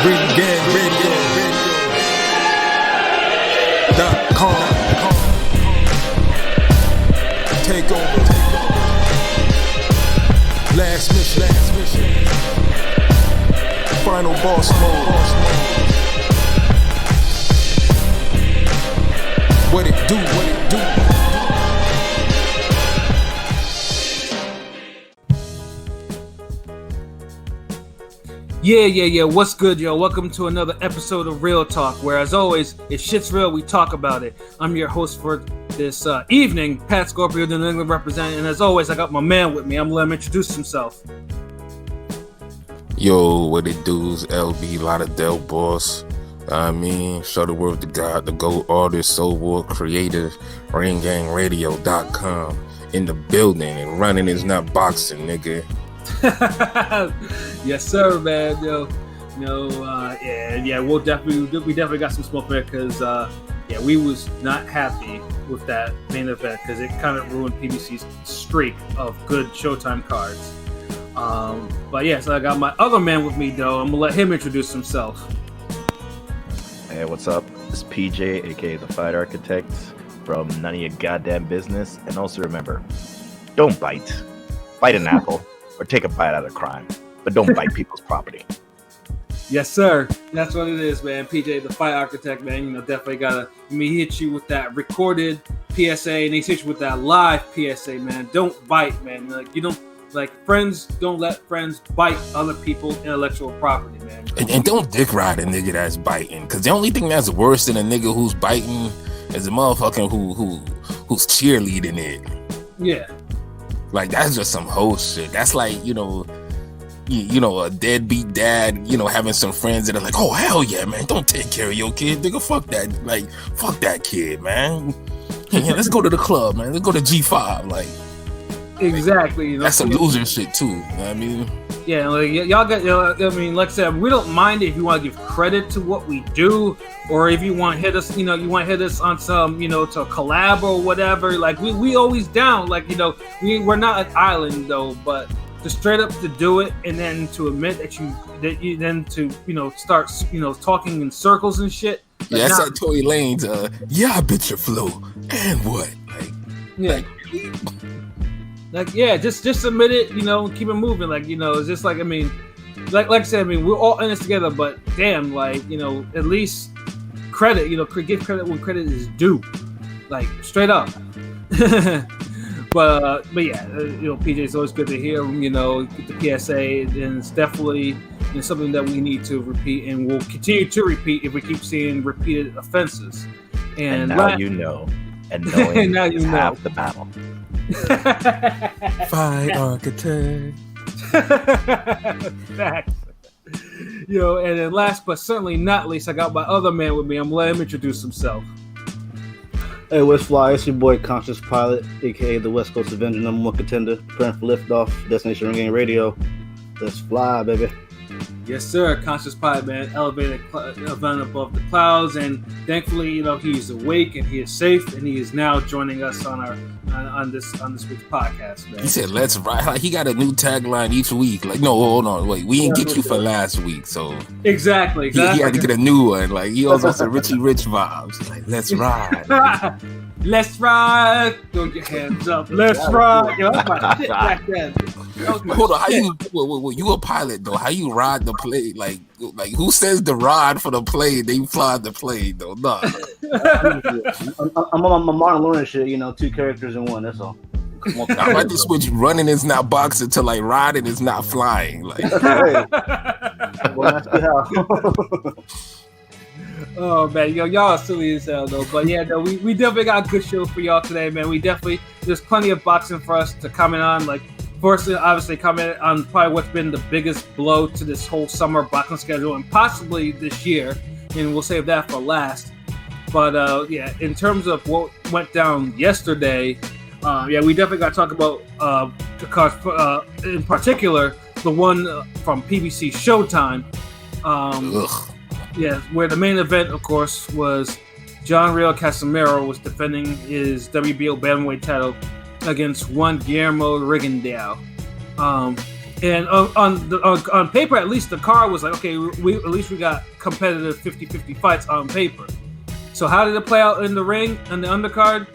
tripleheader.com. Take over. Last mission. Final boss mode. What it do? Yeah. What's good, yo? Welcome to another episode of Real Talk, where, as always, if shit's real, we talk about it. I'm your host for this evening, Pat Scorpio, the New England representative, and as always, I got my man with me. I'm gonna let him introduce himself. Yo, what it do is LB Lauderdale boss. Show the word to God, the GOAT artist, soul war creative, ringgangradio.com in the building, and running is not boxing, nigga. Yes, sir, man. We definitely got some smoke there because we was not happy with that main event because it kind of ruined PBC's streak of good Showtime cards. So I got my other man with me though. I'm gonna let him introduce himself. Hey, what's up? It's PJ, aka the Fight Architect, from None of Your Goddamn Business. And also remember, don't bite. Bite an apple or take a bite out of crime, but don't bite people's property. Yes, sir. That's what it is, man. PJ, the Fight Architect, man. Definitely gotta. He hit you with that recorded PSA, and he hit you with that live PSA, man. Don't bite, man. Friends don't let friends bite other people's intellectual property, man. And don't dick ride a nigga that's biting, because the only thing that's worse than a nigga who's biting is a motherfucker who's cheerleading it. Yeah. Like, that's just some whole shit. That's like, a deadbeat dad, having some friends that are like, oh, hell yeah, man, don't take care of your kid, nigga, fuck that, fuck that kid, man. Yeah, let's go to the club, man, let's go to G5, Exactly. That's some loser shit, too, you know what I mean? Yeah, y'all got, like I said, we don't mind if you want to give credit to what we do, or if you want to hit us, on some, to collab or whatever. Like, we always down. Like, we're not an island though, but to straight up to do it and then to admit that you start, talking in circles and shit. Like, yeah, that's that Tory Lanez. I bet your flow. And what? Just submit it, keep it moving. It's just like I said, we're all in this together, but damn, at least credit, give credit when credit is due, straight up. but PJ, it's always good to hear, the PSA, and it's definitely something that we need to repeat, and we'll continue to repeat if we keep seeing repeated offenses. And now you know, and knowing now is half the battle. Fight Architect. Facts. And then last but certainly not least, I got my other man with me. I'm gonna let him introduce himself. Hey, what's fly? It's your boy Conscious Pilot, aka the West Coast Avenger, #1 contender, preparing for liftoff, Destination Ring Gang Radio. Let's fly, baby. Yes, sir. Conscious Pilot, man, elevated event above the clouds, and thankfully, he's awake and he is safe, and he is now joining us on this week's podcast, man. He said, "Let's ride." Like, he got a new tagline each week. Like, no, hold on, wait, we didn't get you for last week, so exactly. He had to get a new one. Like, he also some Richie Rich vibes. Like, let's ride. Let's ride. Throw your hands up. Let's ride. That's my shit back then. Hold on, how you a pilot though? How you ride the plane? Like who says the ride for the plane? They fly the plane though. Nah. I'm on my Martin Lawrence shit. 2 characters in one. That's all. I'm about to switch. Running is not boxing to riding is not flying. Like, hey. Well, that's good how. Oh man, y'all are silly as hell though. But yeah, we definitely got a good show for y'all today, man. There's plenty of boxing for us to comment on. First, obviously, comment on probably what's been the biggest blow to this whole summer boxing schedule and possibly this year, and we'll save that for last. But in terms of what went down yesterday, we definitely got to talk about in particular the one from PBC Showtime. Where the main event, of course, was John Riel Casimero was defending his WBO bantamweight title against one Guillermo Rigondeaux. And on paper, at least the card was like, okay, at least we got competitive 50-50 fights on paper. So how did it play out in the ring and the undercard?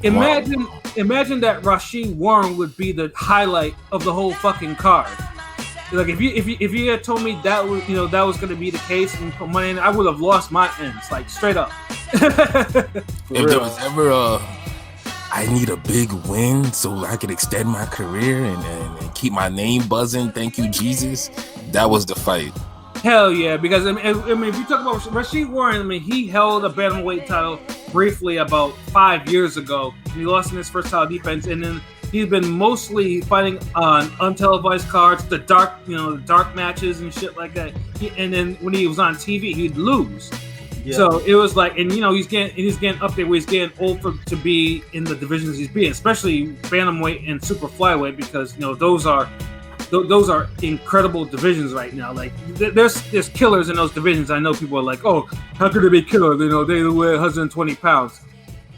Imagine that rau'shee Warren would be the highlight of the whole fucking card. Like if you had told me that was that was going to be the case and put money in, I would have lost my ends, like straight up. If there was ever I need a big win so I could extend my career and keep my name buzzing, thank you Jesus, that was the fight. Hell yeah, because I mean, if you talk about rau'shee Warren, I mean, he held a bantamweight title briefly about 5 years ago. And he lost in his first title defense, and then he's been mostly fighting on untelevised cards, the dark matches and shit like that. And then when he was on TV, he'd lose. Yeah. So it was like, and he's getting up there where he's getting old to be in the divisions he's being, especially bantamweight and super flyweight, because those are incredible divisions right now. Like there's killers in those divisions. I know people are like, oh, how could they be killers? They weigh 120 pounds.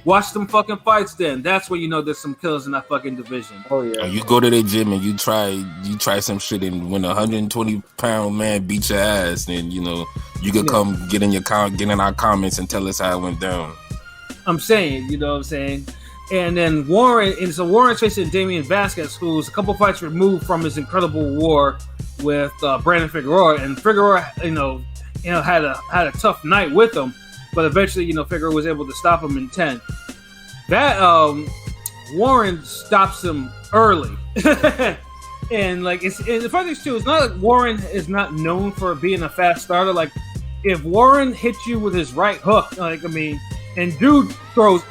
Watch them fucking fights then. That's when there's some killers in that fucking division. Oh yeah. You go to the gym and you try some shit, and when a 120-pound man beats your ass, then you could come get in our comments and tell us how it went down. I'm saying, you know what I'm saying? And then Warren's facing Damian Vasquez, who's a couple fights removed from his incredible war with Brandon Figueroa, and Figueroa, had a tough night with him, but eventually, Figueroa was able to stop him in 10. That Warren stops him early, and the funny thing too, it's not like Warren is not known for being a fast starter. Like if Warren hits you with his right hook, and dude throws.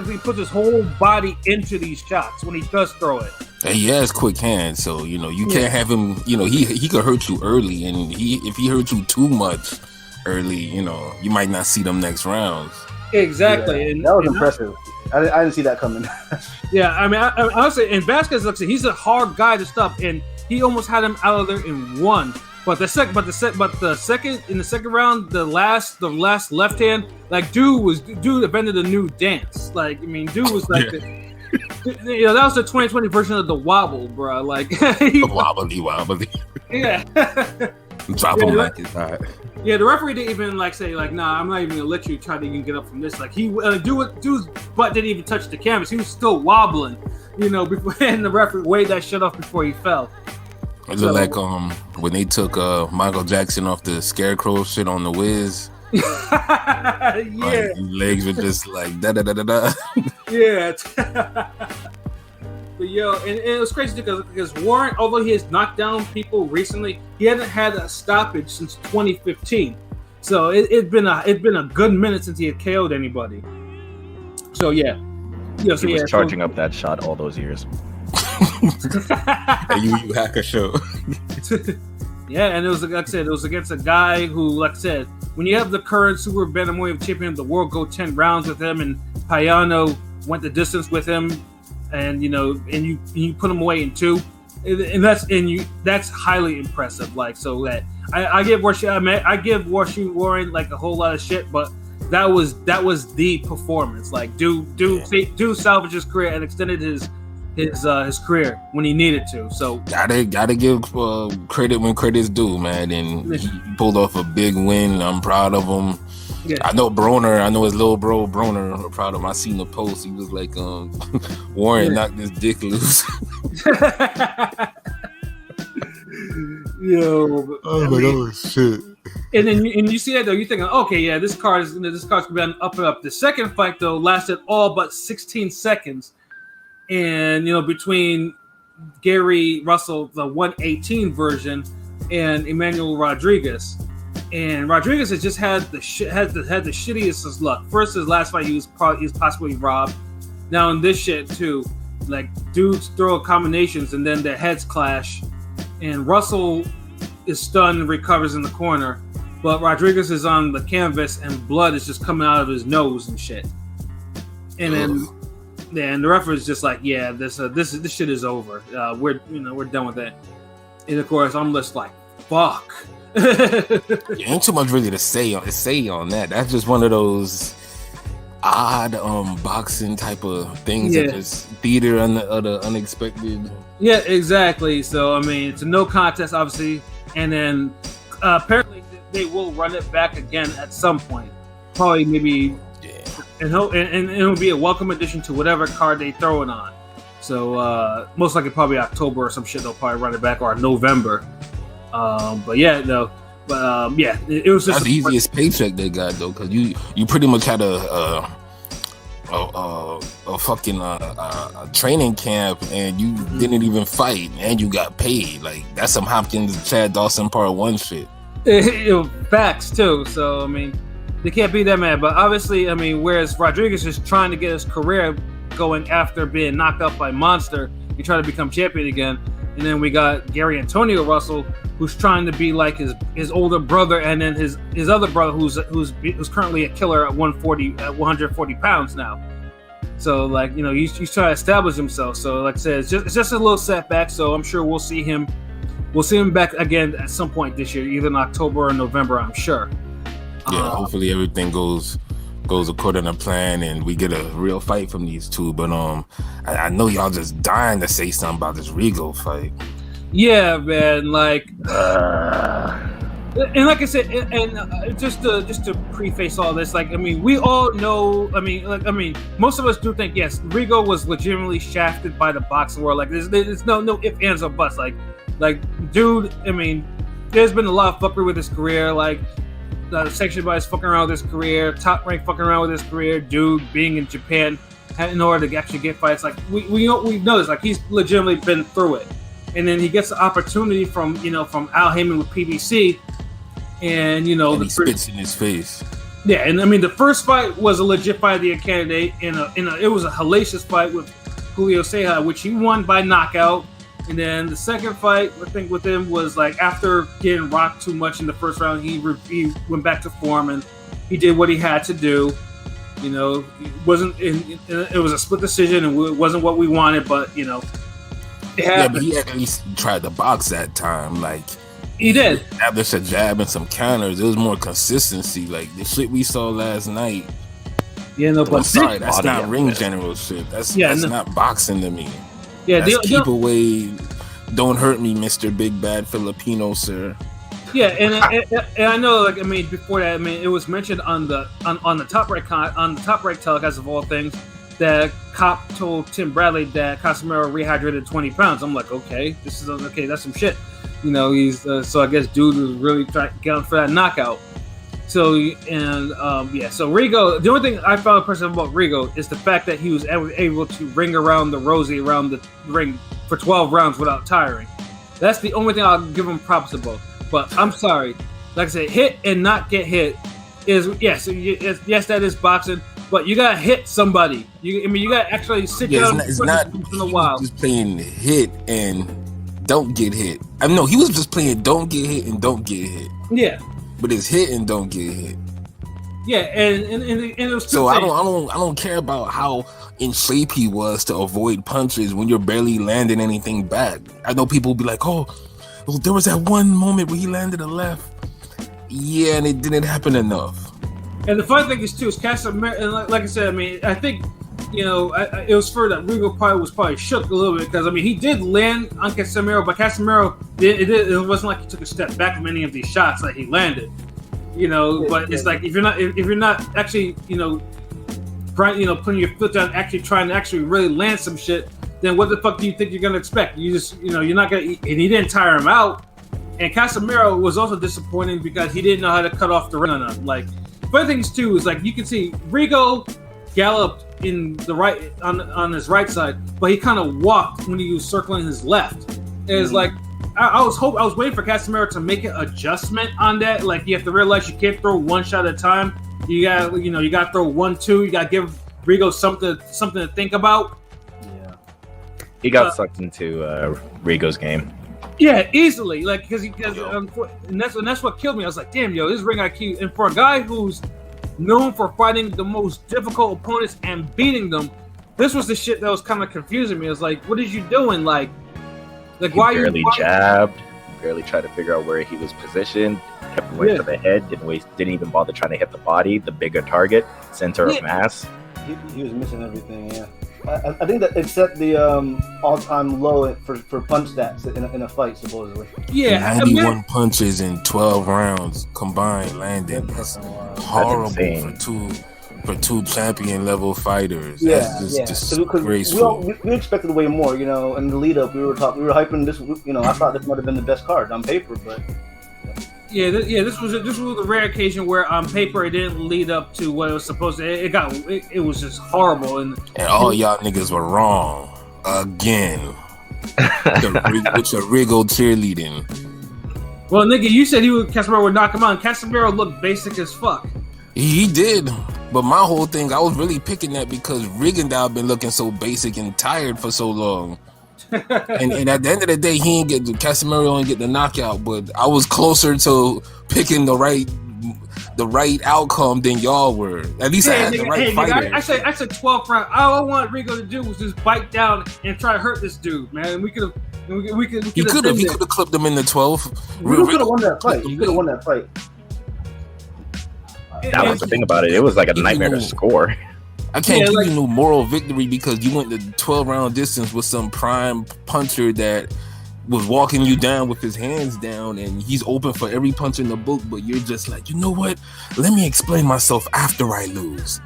He puts his whole body into these shots when he does throw it. And he has quick hands, so you can't have him. He could hurt you early, and if he hurt you too much early, you might not see them next rounds. Exactly, yeah, and that was impressive. I didn't see that coming. Yeah, I honestly, and Vasquez looks, he's a hard guy to stop, and he almost had him out of there in one. But the second round, the last left hand, like dude invented a new dance. Like dude was like, that was the 2020 version of the wobble, bro. Like wobbly. Yeah. Drop him like it's hot. Yeah, the referee didn't even say nah, I'm not even gonna let you try to even get up from this. Like dude's butt didn't even touch the canvas. He was still wobbling, before, and the referee weighed that shit off before he fell. It looked like when they took Michael Jackson off the Scarecrow shit on the Wiz. Yeah, like, his legs were just like da da da da da. Yeah. But and it was crazy because Warren, although he has knocked down people recently, he hasn't had a stoppage since 2015. So it's been a good minute since he had KO'd anybody. So yeah. He was charging up that shot all those years. you hacker show. Yeah, and it was, like I said, it was against a guy who, like I said, when you have the current super bantamweight champion of the world go 10 rounds with him, and Payano went the distance with him, and you put him away in 2, and that's highly impressive. Like, so that I give rau'shee Warren like a whole lot of shit, but that was the performance. Like, dude salvaged his career and extended his career when he needed to. So gotta give credit when credit's due, man. And he pulled off a big win. I'm proud of him. Yeah. I know his little bro Broner. I'm proud of him. I seen the post. He was like, Warren knocked his dick loose. Yo, oh shit. And then you see that though, you think, okay, yeah, this card's gonna be on up and up. The second fight though lasted all but 16 seconds. And between Gary Russell, the 118 version, and Emmanuel Rodriguez, and Rodriguez has just had the shittiest luck. First, his last fight, he was possibly robbed. Now in this shit too, like dudes throw combinations and then their heads clash, and Russell is stunned and recovers in the corner, but Rodriguez is on the canvas and blood is just coming out of his nose and shit. And then. Yeah, and the referee is just like, yeah, this shit is over. We're done with that. And of course, I'm just like, fuck. Ain't too much really to say on that. That's just one of those. odd boxing type of things that just theater and the unexpected. Yeah, exactly. So I mean, it's a no contest, obviously, and then apparently they will run it back again at some point. Probably maybe, and it'll be a welcome addition to whatever card they throw it on. So most likely probably October or some shit. They'll probably run it back, or November. But yeah, no. But yeah, it was just that's the easiest paycheck they got though, because you pretty much had a fucking training camp and you didn't even fight and you got paid. Like that's some Hopkins Chad Dawson Part 1 shit. Facts too. So I mean, they can't be that mad. But obviously, I mean, whereas Rodriguez is trying to get his career going after being knocked out by Monster, he tried to become champion again. And then we got Gary Antonio Russell, who's trying to be like his older brother, and then his other brother, who's currently a killer at 140 pounds now. So like, you know, he's trying to establish himself. So like I said, it's just a little setback. So I'm sure we'll see him back again at some point this year, either in October or November. I'm sure. Yeah, hopefully everything goes according to plan and we get a real fight from these two. But I know y'all just dying to say something about this Rigo fight. Yeah, man. Like, and like I said, and just to preface all this, like, I mean, we all know. I mean, most of us do think yes, Rigo was legitimately shafted by the boxing world. Like, there's no ifs, ands, or buts. Like, dude. I mean, there's been a lot of fuckery with his career. Like. Section by his fucking around with his career, Top Rank fucking around with his career, dude being in Japan in order to actually get fights. Like we know this, like he's legitimately been through it, and then he gets the opportunity from Al Heyman with PBC, and he spits in his face. Yeah, and I mean the first fight was a legit fight of the year candidate, it was a hellacious fight with Julio Ceja, which he won by knockout. And then the second fight, I think, with him was like after getting rocked too much in the first round, he went back to form and he did what he had to do. It was a split decision and it wasn't what we wanted, but it happened. Yeah, but he at least tried to box that time. Like he did. After a jab and some counters, it was more consistency. Like the shit we saw last night. Yeah, no, but sorry, that's not ring general shit. That's not boxing to me. Yeah, keep away. Don't hurt me, Mr. Big Bad Filipino, sir. Yeah, and I know, like, I mean, before that, I mean, it was mentioned on the Top Rank telecast of all things that Cop told Tim Bradley that Casimero rehydrated 20 pounds. I'm like, okay, that's some shit. He's so I guess dude was really trying to get him for that knockout. So so Rigo. The only thing I found impressive about Rigo is the fact that he was able to ring around the rosy around the ring for 12 rounds without tiring. That's the only thing I'll give him props about. But I'm sorry, like I said, hit and not get hit is yes, that is boxing. But you gotta hit somebody. You gotta actually sit down. It's not in a while. Just playing hit and don't get hit. I mean, no, he was just playing don't get hit and don't get hit. Yeah. But it's hit and don't get hit. Yeah, and it was so I don't care about how in shape he was to avoid punches when you're barely landing anything back. I know people will be like, oh, well, there was that one moment where he landed a left. Yeah, and it didn't happen enough. And the funny thing is too is Casimero, and like I said, I mean, I think it was for that Rigo was probably shook a little bit because I mean he did land on Casimero, but Casimero it wasn't like he took a step back from any of these shots that he landed. But it's like if you're not actually putting your foot down, actually trying to actually really land some shit, then what the fuck do you think you're gonna expect? You just you're not gonna. And he didn't tire him out. And Casimero was also disappointing because he didn't know how to cut off the run on him. Like funny things too is like you can see Rigo galloped in the right on his right side, but he kind of walked when he was circling his left. It's like I was waiting for Casimero to make an adjustment on that. Like you have to realize you can't throw one shot at a time. You got you got to throw 1, 2. You got to give Rigo something to think about. Yeah, he got sucked into Rigo's game. Yeah, easily. Like because and that's what killed me. I was like, damn, this ring IQ, and for a guy who's known for fighting the most difficult opponents and beating them, this was the shit that was kind of confusing me. I was like, what is you doing? Like why barely are you jabbed, barely tried to figure out where he was positioned. Kept going for the head. Didn't even bother trying to hit the body, the bigger target, center of mass. He was missing everything. Yeah. I think that it set the all-time low for punch stats in a fight, supposedly. Yeah, 91 punches in 12 rounds combined landed. That's horrible for two champion level fighters. Yeah, That's disgraceful. We expected way more, you know. In the lead up, we were hyping this. You know, I thought this might have been the best card on paper, but. This was a rare occasion where on paper it didn't lead up to what it was supposed to. It was just horrible, and all y'all niggas were wrong again. With your Rigo cheerleading. Well, nigga, you said Casimero would knock him out. Casimero looked basic as fuck. He did, but my whole thing, I was really picking that because Rigondeaux been looking so basic and tired for so long. and at the end of the day, Casimero didn't get the knockout, but I was closer to picking the right outcome than y'all were. At least I had the right fighter. I said 12th round. All I want Rigo to do was just bite down and try to hurt this dude, man. We could have. He could have clipped him in the 12th. Rigo could have won that fight. He could have won that fight. That was the thing about it. It was like a nightmare to score. I can't give you no moral victory because you went the 12-round distance with some prime puncher that was walking you down with his hands down, and he's open for every punch in the book, but you're just like, you know what? Let me explain myself after I lose.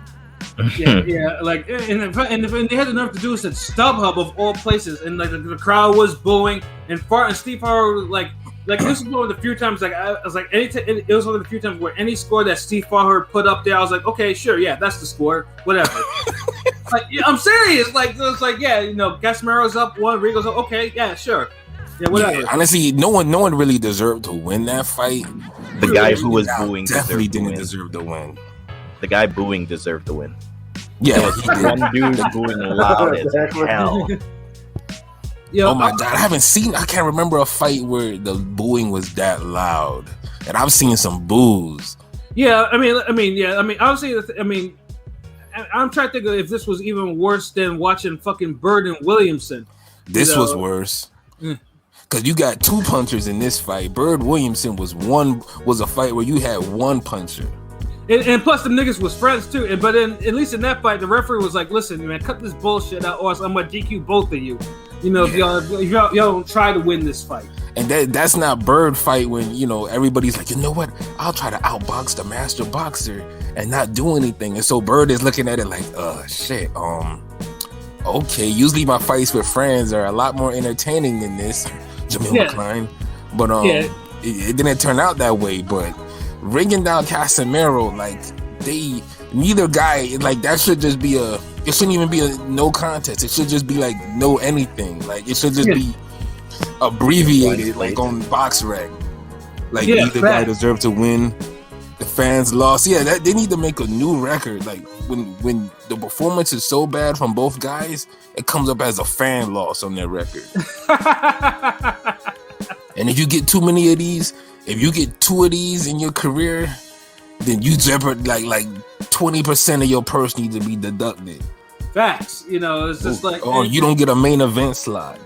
Like, and they had enough to do is at StubHub of all places, and like the crowd was booing, and Steve Farr like this was one of the few times I was like it was one of the few times where any score that Steve Farr put up there, I was like, okay, sure, yeah, that's the score, whatever. Like, I'm serious. Like, it was like, yeah, you know, Casimero's up one, Rigo's up, okay, yeah, sure, yeah, whatever. Yeah, honestly, no one really deserved to win that fight. The guy who was booing definitely didn't deserve to win. The guy booing deserved to win. Yeah, one dude booing loud as hell. Yo, oh my god, I can't remember a fight where the booing was that loud. And I've seen some boos. Yeah, I mean, obviously, I'm trying to think of if this was even worse than watching fucking Bird and Williamson. This was worse. Because you got two punchers in this fight. Bird Williamson was a fight where you had one puncher. And plus, the niggas was friends too. But then, at least in that fight, the referee was like, "Listen, man, cut this bullshit out, or else I'm gonna DQ both of you. You know, if y'all don't try to win this fight." And that's not Bird fight when, you know, everybody's like, you know what? I'll try to outbox the master boxer and not do anything. And so Bird is looking at it like, shit. Okay. Usually my fights with friends are a lot more entertaining than this, Jamil McCline. But it didn't turn out that way. But Rigondeaux, Casimero, like neither guy, like that should just be it shouldn't even be a no contest. It should just be like no anything. Like it should just be abbreviated, like on BoxRec. Like neither guy deserved to win. The fans lost. Yeah, they need to make a new record. Like when the performance is so bad from both guys, it comes up as a fan loss on their record. And if you get too many of these, if you get two of these in your career, then you jeopardize like 20% of your purse needs to be deducted. Facts, you know, it's just like, or you don't get a main event slot.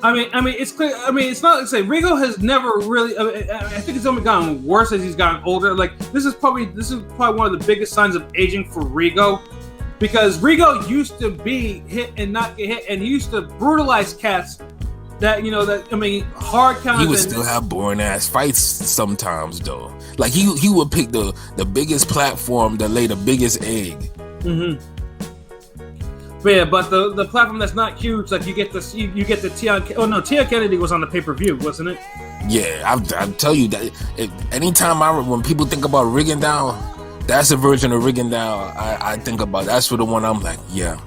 I mean, it's clear. I mean, it's not like say Rigo has never really. I think it's only gotten worse as he's gotten older. Like this is probably one of the biggest signs of aging for Rigo, because Rigo used to be hit and not get hit, and he used to brutalize cats. Hard counters. He would still have boring ass fights sometimes though. Like he would pick the biggest platform that lay the biggest egg. Mm-hmm. But the platform that's not huge, like you get the Tia. Oh no, Tia Kennedy was on the pay-per-view, wasn't it? Yeah, I tell you that. Anytime when people think about Rigondeaux, that's a version of Rigondeaux I think about. That's for the one I'm like, yeah,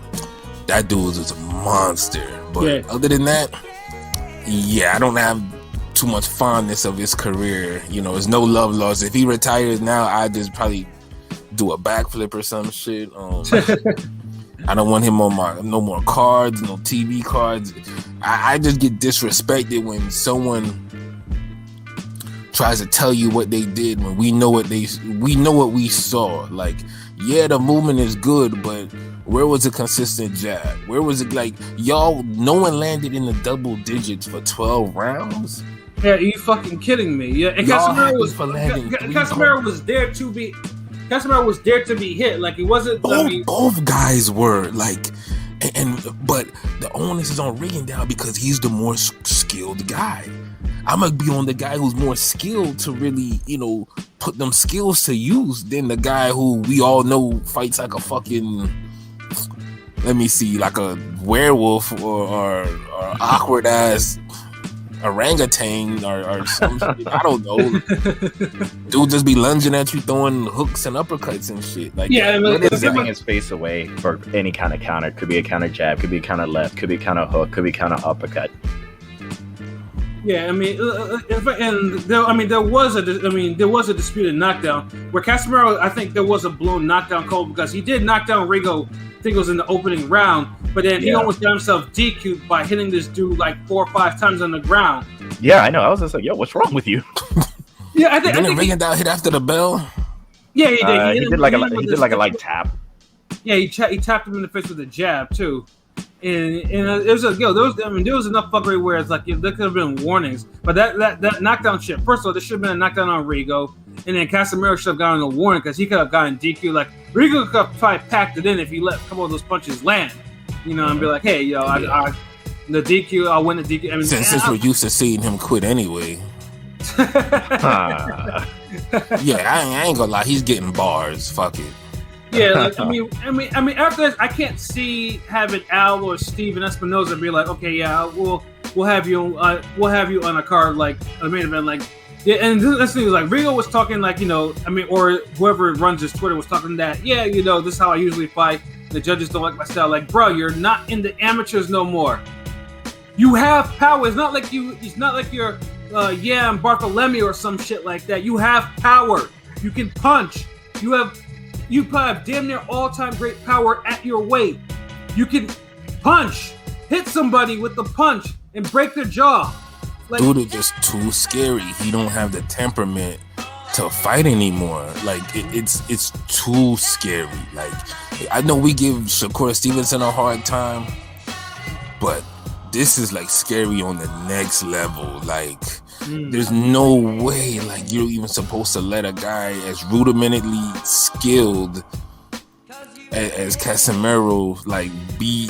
that dude is a monster. But other than that, yeah, I don't have too much fondness of his career. You know, there's no love lost. If he retires now, I just probably do a backflip or some shit. I don't want him on no more cards, no TV cards. I just get disrespected when someone tries to tell you what they did when we know what we saw. Like, yeah, the movement is good, but where was the consistent jab? Where was it? Like, y'all, no one landed in the double digits for 12 rounds. Yeah, are you fucking kidding me? Yeah, and Casimero was there to be. Casimero was there to be hit. Like it wasn't. Both guys were like, but the onus is on Rigondeaux because he's the more skilled guy. I'm gonna be on the guy who's more skilled to really, put them skills to use than the guy who we all know fights like a fucking. Let me see, like a werewolf or awkward ass orangutan or something. I don't know. Dude just be lunging at you, throwing hooks and uppercuts and shit. Like, giving his face away for any kind of counter. Could be a counter jab, could be a counter left, could be a counter hook, could be a counter uppercut. Yeah, there was a disputed knockdown where Casimero, I think there was a blown knockdown call because he did knock down Rigo. I think it was in the opening round, but then he almost got himself DQ'd by hitting this dude like 4 or 5 times on the ground. Yeah, I know. I was just like, yo, what's wrong with you? Yeah, I think Rigondeaux hit after the bell. Yeah, he did. He did like a light tap. Yeah, he tapped him in the face with a jab too. And it was there was enough fuckery where it's like there could have been warnings, but that knockdown shit. First of all, there should have been a knockdown on Rigo, and then Casimero should have gotten a warning because he could have gotten DQ. Like Rigo could have probably packed it in if he let a couple of those punches land, and be like, hey, yo, I the DQ, I'll win the DQ. I mean, since we're used to seeing him quit anyway. Yeah, I ain't gonna lie, he's getting bars. Fuck it. Yeah, like, I mean, after this, I can't see having Al or Steven Espinoza be like, okay, yeah, we'll have you on a card like a main event, like, yeah. And this thing is like Rigo was talking like, or whoever runs his Twitter was talking that, yeah, this is how I usually fight. The judges don't like my style. Like, bro, you're not in the amateurs no more. You have power. It's not like you're I'm Bartholomew or some shit like that. You have power. You can punch. You probably have damn near all-time great power at your weight. You can punch, hit somebody with the punch, and break their jaw. Like, dude is just too scary. He don't have the temperament to fight anymore. Like it's too scary. Like I know we give Shakur Stevenson a hard time, but this is like scary on the next level. Like there's no way like you're even supposed to let a guy as rudimentally skilled as Casimero like be,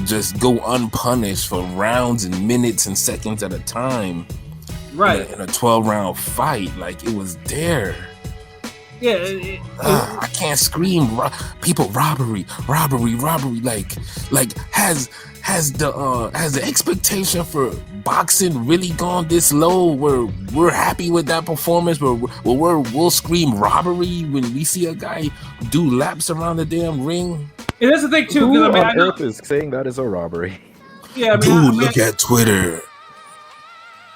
just go unpunished for rounds and minutes and seconds at a time. Right. In a 12-round fight. Like it was there. Yeah. I can't scream people robbery. Like has the expectation for boxing really gone this low where we're happy with that performance where we'll scream robbery when we see a guy do laps around the damn ring? And that's the thing too. Who on earth is saying that is a robbery? Yeah, look at Twitter.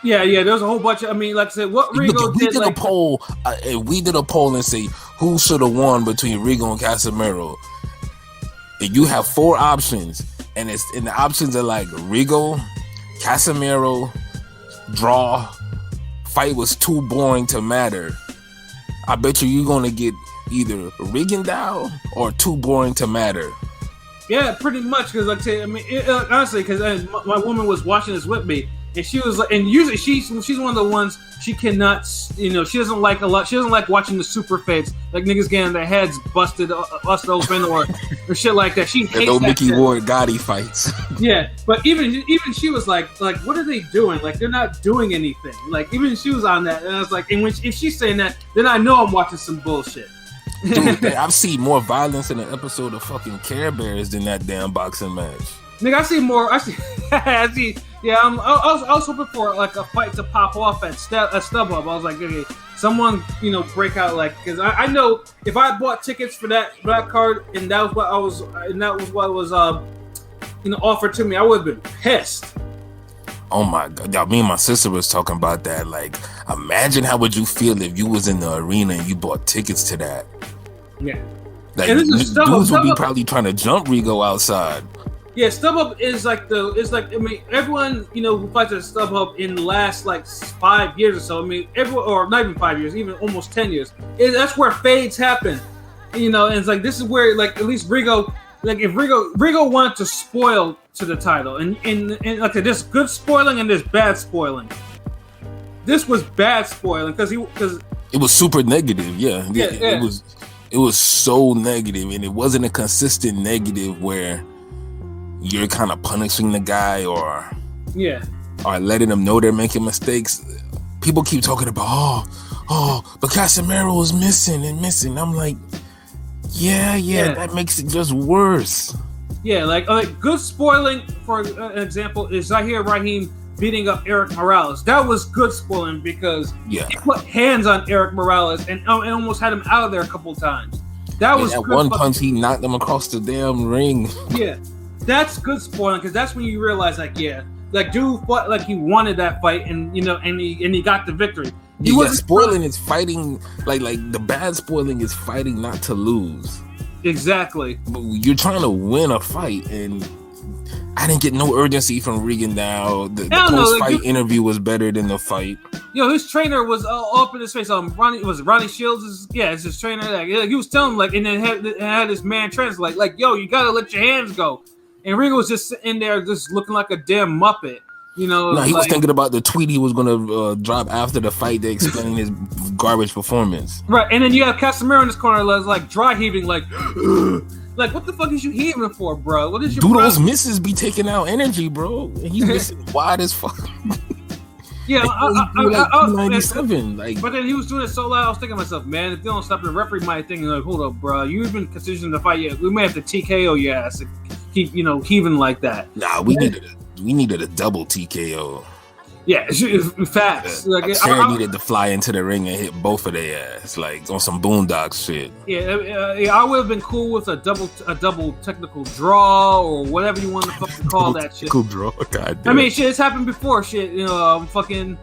Yeah, there's a whole bunch of. Like I said, what Rigo did. A poll. We did a poll and say who should have won between Rigo and Casimero. And you have 4 options, and the options are like Rigo, Casimero, draw, fight was too boring to matter. I bet you're gonna get either Rigondeaux or too boring to matter. Yeah, pretty much. Because like I say, honestly, because my woman was watching this with me. And she was like, and usually she's one of the ones she cannot, she doesn't like a lot. She doesn't like watching the super fades, like niggas getting their heads busted open or shit like that. She hates no that Mickey shit. Ward Gotti fights. Yeah, but even she was like, what are they doing? Like they're not doing anything. Like even she was on that, and I was like, and if she's saying that, then I know I'm watching some bullshit. Dude, I've seen more violence in an episode of fucking Care Bears than that damn boxing match. Nigga, I see. Yeah, I was hoping for like a fight to pop off at StubHub. I was like, okay, someone break out like because I know if I bought tickets for that card and that was what was offered to me, I would have been pissed. Oh my god, me and my sister was talking about that. Like, imagine how would you feel if you was in the arena and you bought tickets to that? Yeah, like dudes would be probably trying to jump Rigo outside. Yeah, StubHub is like everyone who fights at StubHub in the last like 5 years or so. Everyone, or not even 5 years, even almost 10 years. That's where fades happen. And it's like this is where like at least Rigo, like if Rigo wanted to spoil to the title, and like there's good spoiling and there's bad spoiling. this was bad spoiling because it was super negative. Yeah. It was so negative, and it wasn't a consistent negative where you're kind of punishing the guy or letting them know they're making mistakes. People keep talking about but Casimero was missing. I'm like, yeah, that makes it just worse. Yeah, like good spoiling, for an example, is Zahir Rahim beating up Eric Morales. That was good spoiling because he put hands on Eric Morales and almost had him out of there a couple of times. That was that one punch he knocked him across the damn ring. Yeah, that's good spoiling because that's when you realize, like dude fought like he wanted that fight, and he got the victory. Spoiling is fighting like the bad spoiling is fighting not to lose. Exactly. But you're trying to win a fight, and I didn't get no urgency from Rigondeaux. The post-fight interview was better than the fight. His trainer was up in his face. Ronnie Shields. It's his trainer. Like, he was telling him, and then had his man translate, like, yo, you gotta let your hands go. And Rigo was just sitting there, just looking like a damn muppet. He was thinking about the tweet he was gonna drop after the fight to explain his garbage performance. Right, and then you have Casimero in this corner, like dry heaving, like, like what the fuck is you heaving for, bro? What is your problem? Those misses be taking out energy, bro. He's missing wide as fuck. Yeah, I 97. But then he was doing it so loud. I was thinking to myself, man, if they don't stop the referee, might think like, hold up, bro, you even considering the fight yet? We may have to TKO your ass to keep heaving like that. Nah, we needed a double TKO. Yeah, facts. Like, I needed to fly into the ring and hit both of their ass, like on some Boondocks shit. Yeah, I would have been cool with a double technical draw or whatever you want to fucking call that shit. Technical draw, goddamn. I mean, shit, it's happened before. Shit, fucking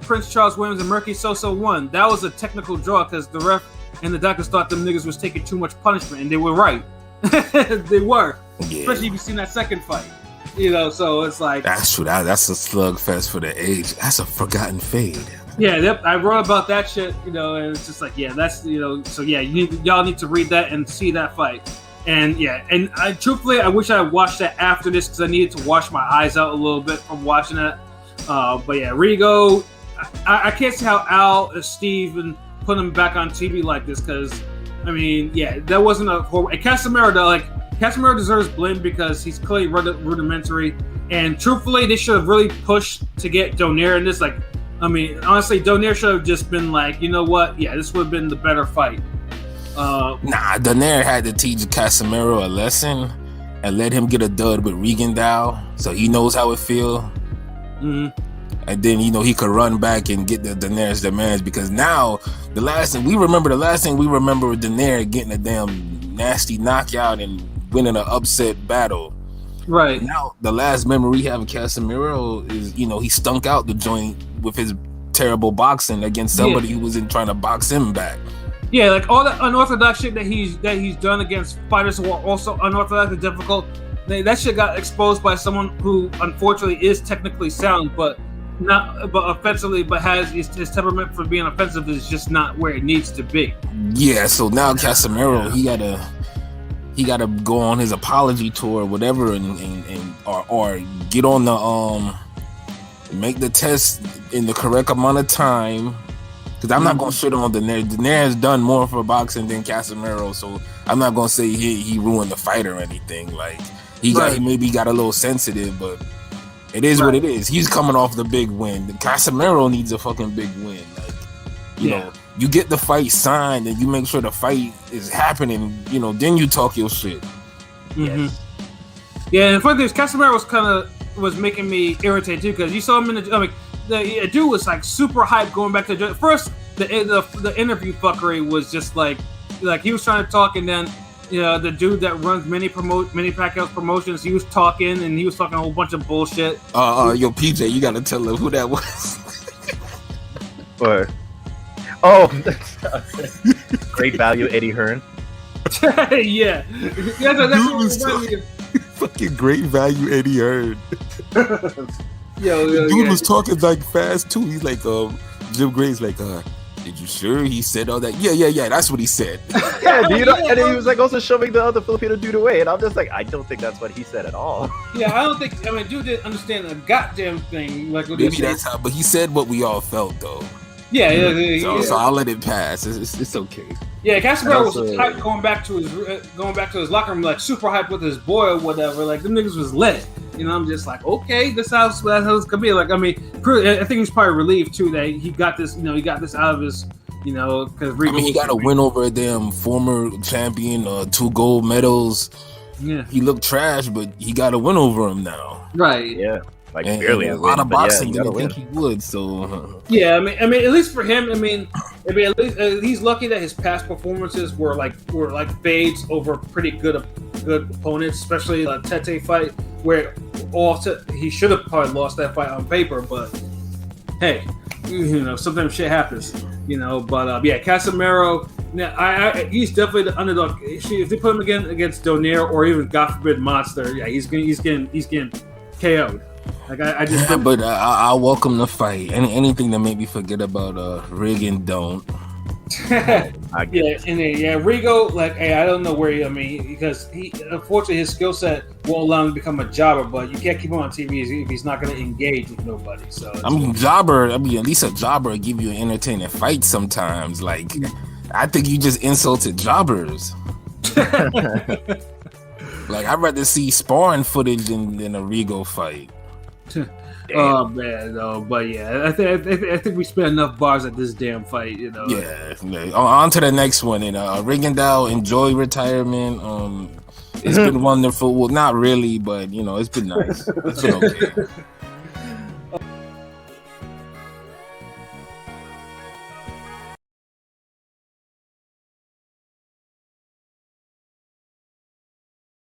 Prince Charles Williams and Murky Sosa won. That was a technical draw because the ref and the doctors thought them niggas was taking too much punishment, and they were right. They were, especially if you seen that second fight. So it's like that's true. That's a slugfest for the age. That's a forgotten fade. Yeah, I wrote about that shit. And it's just like, that's So y'all need to read that and see that fight. And truthfully, I wish I had watched that after this because I needed to wash my eyes out a little bit from watching that. But yeah, Rigo, I can't see how Al and Steve and put him back on TV like this because, I mean, that wasn't a horrible. And Casimero, though, Casimero deserves blame because he's clearly rudimentary, and truthfully, they should have really pushed to get Donaire in this. Like, I mean, honestly, Donaire should have just been like, you know what? Yeah, this would have been the better fight. Donaire had to teach Casimero a lesson and let him get a dud with Rigondeaux, so he knows how it feel. Mm-hmm. And then he could run back and get the Donaire's demands because now the last thing we remember Donaire getting a damn nasty knockout and winning an upset battle. Right. Now, the last memory we have of Casimero is, he stunk out the joint with his terrible boxing against somebody who wasn't trying to box him back. Yeah, like all that unorthodox shit that he's done against fighters who are also unorthodox and difficult, that shit got exposed by someone who unfortunately is technically sound, but offensively, but has his temperament for being offensive is just not where it needs to be. Yeah, so now Casimero, he gotta go on his apology tour or whatever or get on the make the test in the correct amount of time, because I'm not gonna shit on Donaire. Donaire has done more for boxing than Casimero, so I'm not gonna say he ruined the fight or anything. Like he maybe got a little sensitive, but it is what it is. He's coming off the big win. Casimero needs a fucking big win. Like, you know, you get the fight signed and you make sure the fight is happening, then you talk your shit. Mm-hmm. Yeah, and funny thing is, Casimero was making me irritated too, because you saw him in the dude was like super hyped going back to first the interview fuckery was just like he was trying to talk, and then the dude that runs Manny Pacquiao's promotions, he was talking and he was talking a whole bunch of bullshit. Yo, PJ, you gotta tell them who that was. Or Great Value Eddie Hearn. Yeah, that's what fucking Great Value Eddie Hearn. Dude was talking like fast too. He's like, Jim Gray's like, Did you sure he said all that? Yeah. That's what he said. Yeah, dude. And then he was like also shoving the other Filipino dude away, and I'm just like, I don't think that's what he said at all. Yeah, I don't think. I mean, dude didn't understand a goddamn thing. Like what Maybe that's how. But he said what we all felt though. Yeah. So I'll let it pass. It's okay. Yeah, Casimero was hyped going back to his locker room, like super hyped with his boy or whatever. Like them niggas was lit. You know, I'm just like, okay, that's how it's gonna be. Like, I mean, I think he's probably relieved too that he got this. You know, he got this out of his. You know, because he got a win over a damn former champion, 2 gold medals. Yeah, he looked trash, but he got a win over him now. Right. Yeah. Like barely a lot of boxing didn't think he would. So yeah, I mean, at least for him, I mean, at least he's lucky that his past performances were like fades over pretty good opponents, especially the Tete fight, where he should have probably lost that fight on paper. But hey, you know, sometimes shit happens, you know. But yeah, Casimero, he's definitely the underdog. If they put him again against Donaire or even God forbid Monster, yeah, he's getting KO'd. Like I just, but I welcome the fight. Anything that made me forget about Rigondeaux. Rigo, like, hey, I don't know where because he unfortunately his skill set won't allow him to become a jobber, but you can't keep him on TV if he's not going to engage with nobody. So at least a jobber will give you an entertaining fight sometimes. Like, I think you just insulted jobbers. Like, I'd rather see sparring footage than a Rigo fight. Oh man, no, but yeah, I think we spent enough bars at this damn fight, you know. Yeah. On to the next one. And Rigondeaux, enjoy retirement. It's been wonderful. Well, not really, but you know, it's been nice. It's been okay.